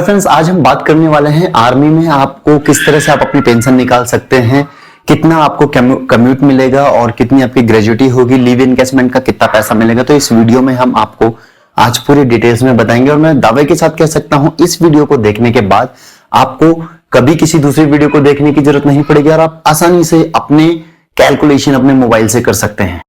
Hello friends, आज हम बात करने वाले हैं आर्मी में आपको किस तरह से आप अपनी पेंशन निकाल सकते हैं, कितना आपको कम्यूट मिलेगा और कितनी आपकी ग्रेजुटी होगी, लीव इनकेसमेंट का कितना पैसा मिलेगा। तो इस वीडियो में हम आपको आज पूरी डिटेल्स में बताएंगे और मैं दावे के साथ कह सकता हूं इस वीडियो को देखने के बाद आपको कभी किसी दूसरी वीडियो को देखने की जरूरत नहीं पड़ेगी और आप आसानी से अपने कैलकुलेशन अपने मोबाइल से कर सकते हैं।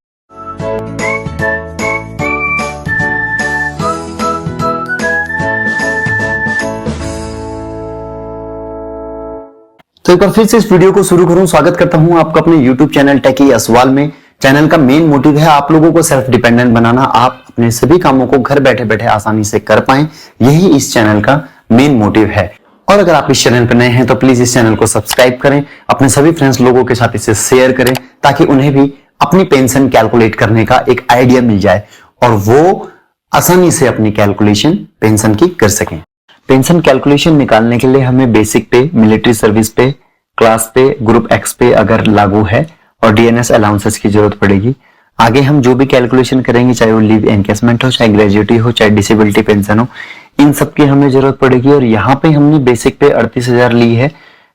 तो एक बार फिर से इस वीडियो को शुरू करूं, स्वागत करता हूं आपका अपने YouTube चैनल टेकी असवाल में। चैनल का मेन मोटिव है आप लोगों को सेल्फ डिपेंडेंट बनाना, आप अपने सभी कामों को घर बैठे बैठे आसानी से कर पाएं, यही इस चैनल का मेन मोटिव है। और अगर आप इस चैनल पर नए हैं तो प्लीज इस चैनल को सब्सक्राइब करें, अपने सभी फ्रेंड्स लोगों के साथ इसे शेयर करें ताकि उन्हें भी अपनी पेंशन कैलकुलेट करने का एक आइडिया मिल जाए और वो आसानी से अपनी कैलकुलेशन पेंशन की कर सकें। पेंशन कैलकुलेशन निकालने के लिए हमें बेसिक पे, मिलिट्री सर्विस पे, क्लास पे, ग्रुप एक्स पे अगर लागू है और डीएनएस अलाउंसेस की जरूरत पड़ेगी। आगे हम जो भी कैलकुलेशन करेंगे, चाहे वो लीव एनकेसमेंट हो, चाहे ग्रेजुटी हो, चाहे डिसेबिलिटी पेंशन हो, इन सब की हमें जरूरत पड़ेगी। और यहाँ पे हमने बेसिक पे 38,000 ली है,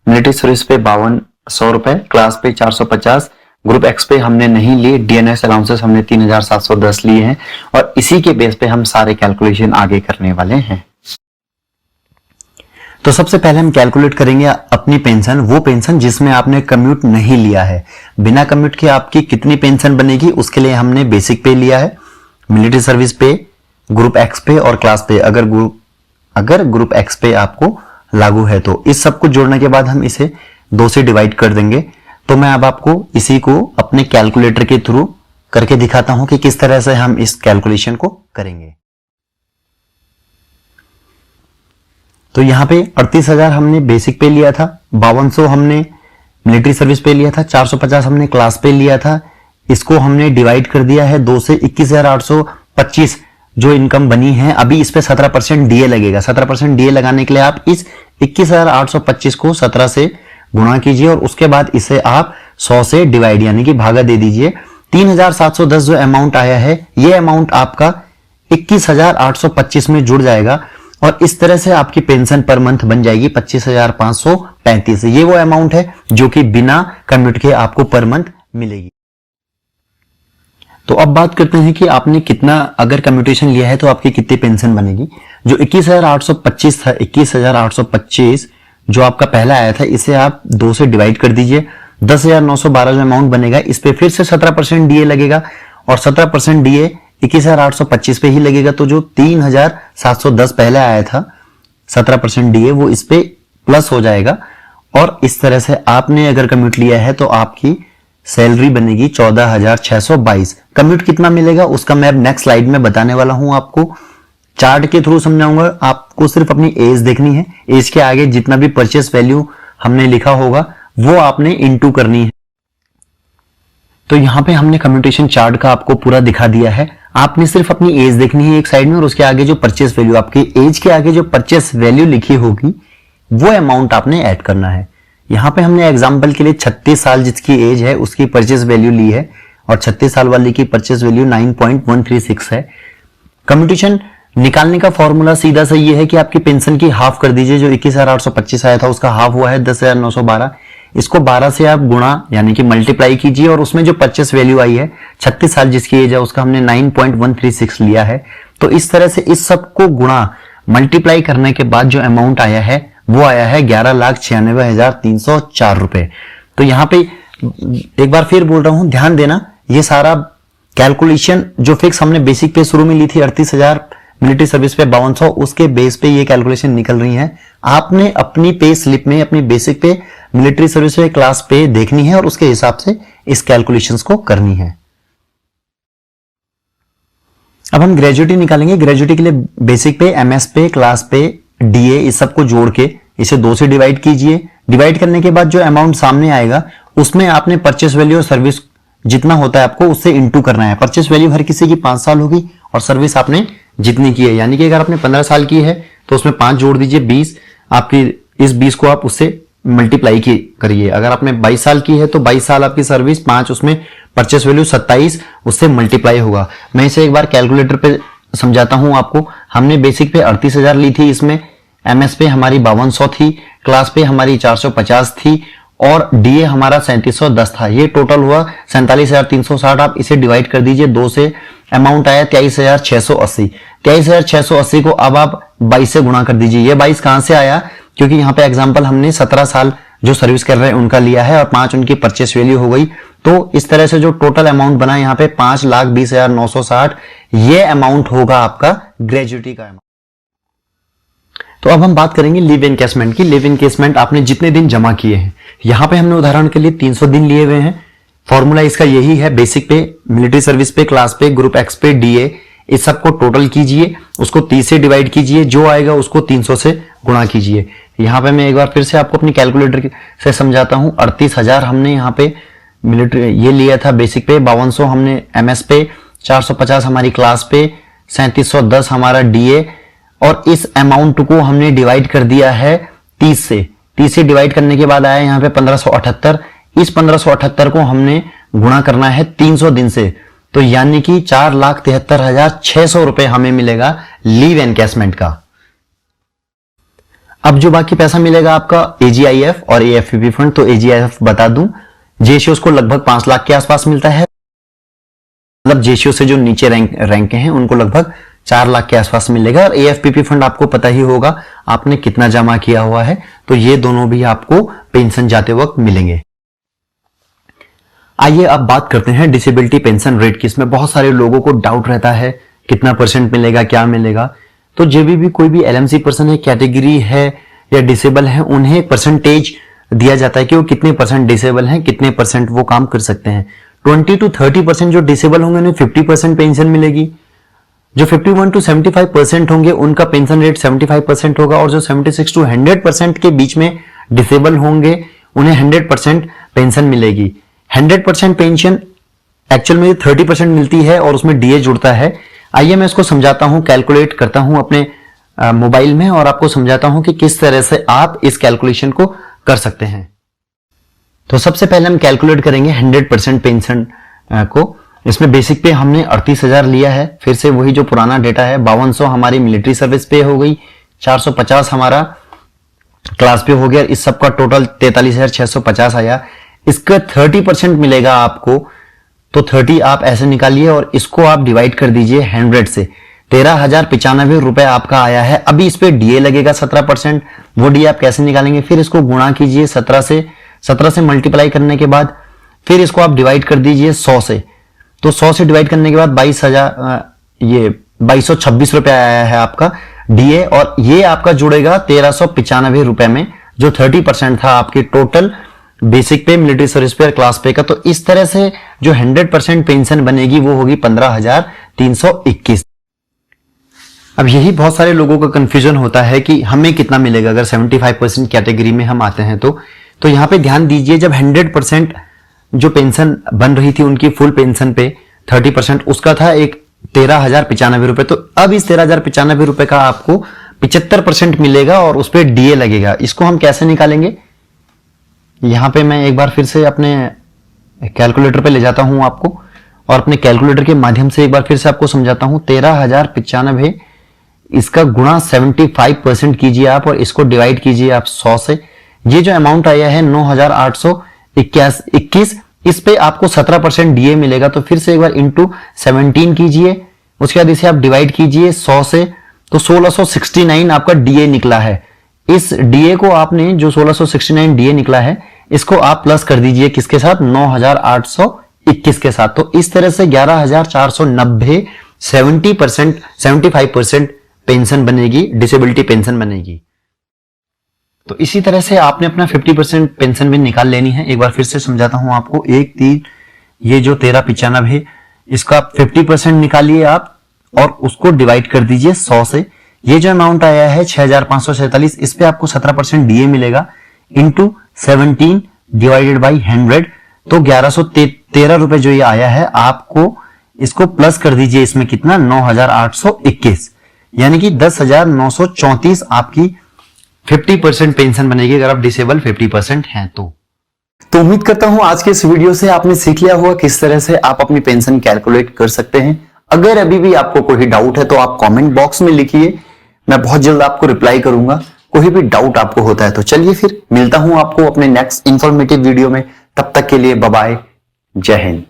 मिलिट्री सर्विस पे 5200 रुपए, क्लास पे 450, ग्रुप एक्स पे हमने नहीं लिए, डीएनएस अलाउंसेस हमने 3710 लिए हैं और इसी के बेस पे हम सारे कैलकुलेशन आगे करने वाले हैं। तो सबसे पहले हम कैलकुलेट करेंगे अपनी पेंशन, वो पेंशन जिसमें आपने कम्यूट नहीं लिया है। बिना कम्यूट के आपकी कितनी पेंशन बनेगी उसके लिए हमने बेसिक पे लिया है, मिलिट्री सर्विस पे, ग्रुप एक्स पे और क्लास पे अगर ग्रुप एक्स पे आपको लागू है तो इस सब को जोड़ने के बाद हम इसे 2 से डिवाइड कर देंगे। तो मैं अब आपको इसी को अपने कैलकुलेटर के थ्रू करके दिखाता हूं कि किस तरह से हम इस कैलकुलेशन को करेंगे। तो यहाँ पे 38,000 हमने बेसिक पे लिया था, 5200 हमने मिलिट्री सर्विस पे लिया था, 450 हमने क्लास पे लिया था। इसको हमने डिवाइड कर दिया है 2 से, 21,825 जो इनकम बनी है। अभी इस पे 17% डीए लगेगा। 17% डीए लगाने के लिए आप इस 21,825 को 17 से गुणा कीजिए और उसके बाद इसे आप 100 से डिवाइड यानी कि भागा दे दीजिए। 3,710 जो अमाउंट आया है, ये अमाउंट आपका 21,825 में जुड़ जाएगा और इस तरह से आपकी पेंशन पर मंथ बन जाएगी 25,535। ये वो अमाउंट है जो कि बिना कम्यूट के आपको पर मंथ मिलेगी। तो अब बात करते हैं कि आपने कितना अगर कम्यूटेशन लिया है तो आपकी कितनी पेंशन बनेगी। जो 21,825 था, 21,825 जो आपका पहला आया था, इसे आप 2 से डिवाइड कर दीजिए। 10,912 जो अमाउंट बनेगा इस पे फिर से 17% डीए लगेगा और 17% डीए 21,825 पे ही लगेगा। तो जो 3,710 पहले आया था 17% डीए, वो इस पे प्लस हो जाएगा और इस तरह से आपने अगर कम्यूट लिया है तो आपकी सैलरी बनेगी 14,622। कम्यूट कितना मिलेगा उसका मैं नेक्स्ट स्लाइड में बताने वाला हूं, आपको चार्ट के थ्रू समझाऊंगा। आपको सिर्फ अपनी एज देखनी है, एज के आगे जितना भी परचेस वैल्यू हमने लिखा होगा वो आपने इनटू करनी है। तो यहाँ पे हमने कम्यूटेशन चार्ट का आपको पूरा दिखा दिया है। आपने सिर्फ अपनी एज देखनी है एक साइड में और उसके आगे जो परचेस वैल्यू, आपकी एज के आगे जो परचेस वैल्यू लिखी होगी वो अमाउंट आपने ऐड करना है। यहाँ पे हमने एग्जांपल के लिए 36 साल जिसकी एज है उसकी परचेस वैल्यू ली है और 36 साल वाले की परचेस वैल्यू 9.136 है। कम्यूटेशन निकालने का फॉर्मूला सीधा सा ये है कि आपकी पेंशन की हाफ कर दीजिए। जो 21,825 आया था उसका हाफ हुआ है 10,912। इसको 12 से आप गुणा यानी कि मल्टीप्लाई कीजिए और उसमें जो परचेस वैल्यू आई है 36 साल जिसकी एज है उसका हमने 9.136 लिया है। तो इस तरह से इस सब को गुणा मल्टीप्लाई करने के बाद जो अमाउंट आया है वो आया है 11,96,304 रुपए। तो यहाँ पे एक बार फिर बोल रहा हूं, ध्यान देना, ये सारा कैलकुलेशन जो फिक्स हमने बेसिक पे शुरू में ली थी 38,000, मिलिट्री सर्विस पे 5200, उसके बेस पे ये कैलकुलेशन निकल रही है। आपने अपनी पे स्लिप में अपनी बेसिक पे, मिलिट्री सर्विस पे, क्लास पे देखनी है और उसके हिसाब से इस कैलकुलेशंस को करनी है। अब हम ग्रेजुटी निकालेंगे। ग्रेजुटी के लिए बेसिक पे, एमएस पे, क्लास पे, डीए इस सब को जोड़ के इसे 2 से डिवाइड कीजिए। डिवाइड करने के बाद जो अमाउंट सामने आएगा उसमें आपने परचेस वैल्यू और सर्विस जितना होता है आपको उससे इंटू करना है। परचेस वैल्यू हर किसी की 5 साल होगी और सर्विस आपने जितनी की है, यानी कि अगर आपने 15 साल की है तो उसमें 5 जोड़ दीजिए, 20। आपकी इस 20 को आप उससे मल्टीप्लाई करिए। अगर आपने 22 साल की है तो 22 साल आपकी सर्विस, 5 उसमें परचेस वैल्यू 27 उससे मल्टीप्लाई होगा। मैं इसे एक बार कैलकुलेटर पे समझाता हूं आपको। हमने बेसिक पे 38,000 ली थी, इसमें एमएस पे हमारी 5200 थी, क्लास पे हमारी 450 थी और डीए हमारा 3710 था। ये टोटल हुआ 47,360। आप इसे डिवाइड कर दीजिए 2 से, अमाउंट आया 23,680। 23,680 को अब आप 22 से गुणा कर दीजिए। ये 22 कहां से आया, क्योंकि यहाँ पे एग्जाम्पल हमने 17 साल जो सर्विस कर रहे हैं उनका लिया है और 5 उनकी परचेस वैल्यू हो गई। तो इस तरह से जो टोटल अमाउंट बना यहाँ पे 5,20,960, ये अमाउंट होगा आपका ग्रेजुएटी का अमाउंट। तो अब हम बात करेंगे लीव एनकेसमेंट की। लीव एनकेसमेंट आपने जितने दिन जमा किए हैं, यहां पे हमने उदाहरण के लिए 300 दिन लिए हुए हैं। फॉर्मूला इसका यही है, बेसिक पे, मिलिट्री सर्विस पे, क्लास पे, ग्रुप एक्स पे, डीए, इस सबको टोटल कीजिए, उसको 30 से डिवाइड कीजिए, जो आएगा उसको 300 से गुणा कीजिए। यहां पे मैं एक बार फिर से आपको अपनी कैलकुलेटर से समझाता हूं। 38,000 हमने यहाँ पे मिलिट्री ये लिया था बेसिक पे, 5200 हमने एमएस पे, 450 हमारी क्लास पे, 3710 हमारा डीए, और इस अमाउंट को हमने डिवाइड कर दिया है 30 से। 30 से डिवाइड करने के बाद आया यहाँ पे 1578। इस 1578 को हमने गुणा करना है 300 दिन से, तो यानी कि 4,73,600 रुपए हमें मिलेगा लीव एनकेसमेंट का। अब जो बाकी पैसा मिलेगा आपका एजीआईएफ और एएफपीपी फंड, तो एजीआईएफ बता दूं, जेसीओस को लगभग 5 लाख के आसपास मिलता है, मतलब जेसीओ से जो नीचे रैंक के हैं उनको लगभग 4 लाख के आसपास मिलेगा। और एएफपीपी फंड आपको पता ही होगा आपने कितना जमा किया हुआ है, तो ये दोनों भी आपको पेंशन जाते वक्त मिलेंगे। आइए अब बात करते हैं डिसेबिलिटी पेंशन रेट की। इसमें बहुत सारे लोगों को डाउट रहता है कितना परसेंट मिलेगा, क्या मिलेगा। तो जब भी कोई भी एलएमसी पर्सन है, कैटेगरी है या डिसेबल है, उन्हें परसेंटेज दिया जाता है कि वो कितने परसेंट डिसेबल हैं, कितने परसेंट वो काम कर सकते हैं। 20 to 30% जो डिसेबल होंगे उन्हें 50% पेंशन मिलेगी। जो 51 to 75% होंगे उनका पेंशन रेट 75% होगा, और जो 76 to 100% के बीच में डिसेबल होंगे उन्हें 100% पेंशन मिलेगी। 100% पेंशन एक्चुअल में 30% मिलती है और उसमें डीए जुड़ता है। आइए मैं इसको समझाता हूं, कैलकुलेट करता हूं अपने मोबाइल में और आपको समझाता हूं कि किस तरह से आप इस कैलकुलेशन को कर सकते हैं। तो सबसे पहले हम कैलकुलेट करेंगे 100% पेंशन को। इसमें बेसिक पे हमने 38,000 लिया है, फिर से वही जो पुराना डेटा है, 5200 हमारी मिलिट्री सर्विस पे हो गई, 450 हमारा क्लास पे हो गया, इस सब का टोटल 43,650 आया। इसका 30% मिलेगा आपको, तो 30 आप ऐसे निकालिए और इसको आप डिवाइड कर दीजिए 100 से। 13,095 रुपए आपका आया है। अभी इस पे डीए लगेगा 17%, वो डीए आप कैसे निकालेंगे, फिर इसको गुणा कीजिए 17 से मल्टीप्लाई करने के बाद फिर इसको आप डिवाइड कर दीजिए 100 से। तो 100 से डिवाइड करने के बाद 2226 रुपए आया है आपका डीए, और ये आपका जुड़ेगा 1395 रुपए में, जो 30% था आपके टोटल बेसिक पे, मिलिट्री सर्विस पे और क्लास पे का। तो इस तरह से जो 100% पेंशन बनेगी वो होगी 15,321। अब यही बहुत सारे लोगों का कंफ्यूजन होता है कि हमें कितना मिलेगा अगर 75% कैटेगरी में हम आते हैं। तो यहां पे ध्यान दीजिए, जब 100% जो पेंशन बन रही थी उनकी फुल पेंशन पे 30% उसका था एक 13,095 रुपए। तो अब इस 13,095 रुपए का आपको 75% मिलेगा और उस पर डीए लगेगा। इसको हम कैसे निकालेंगे, यहां पे मैं एक बार फिर से अपने कैलकुलेटर पे ले जाता हूं आपको और अपने कैलकुलेटर के माध्यम से एक बार फिर से आपको समझाता हूं। 13,095 इसका गुणा 75% कीजिए आप और इसको डिवाइड कीजिए आप 100 से। ये जो अमाउंट आया है 9,821, इस पे आपको 17% डीए मिलेगा। तो फिर से एक बार इंटू 17 कीजिए, उसके बाद इसे आप डिवाइड कीजिए 100 से, तो 1669 आपका डीए निकला है। इस डीए को आपने जो 1669 डीए निकला है इसको आप प्लस कर दीजिए किसके साथ, 9,821 के साथ। तो इस तरह से 11,490 75% पेंशन बनेगी, डिसेबिलिटी पेंशन बनेगी। तो इसी तरह से आपने अपना 50% पेंशन भी निकाल लेनी है। एक बार फिर से समझाता हूं आपको। 1,3 ये जो 13,95 इसका 50% निकालिए आप और उसको डिवाइड कर दीजिए 100 से। ये जो अमाउंट आया है 6,547, इस पे आपको 17% डीए मिलेगा इंटू 17 डिवाइडेड बाई 100, तो 1113 रुपए जो ये आया है आपको, इसको प्लस कर दीजिए इसमें कितना, 9,821, यानी कि 10,934 आपकी 50% पेंशन बनेगी अगर आप डिसेबल 50% हैं तो उम्मीद करता हूं आज के इस वीडियो से आपने सीख लिया होगा किस तरह से आप अपनी पेंशन कैलकुलेट कर सकते हैं। अगर अभी भी आपको कोई डाउट है तो आप कमेंट बॉक्स में लिखिए, मैं बहुत जल्द आपको रिप्लाई करूंगा। कोई भी डाउट आपको होता है तो चलिए फिर मिलता हूं आपको अपने नेक्स्ट इंफॉर्मेटिव वीडियो में। तब तक के लिए बाय बाय, जय हिंद।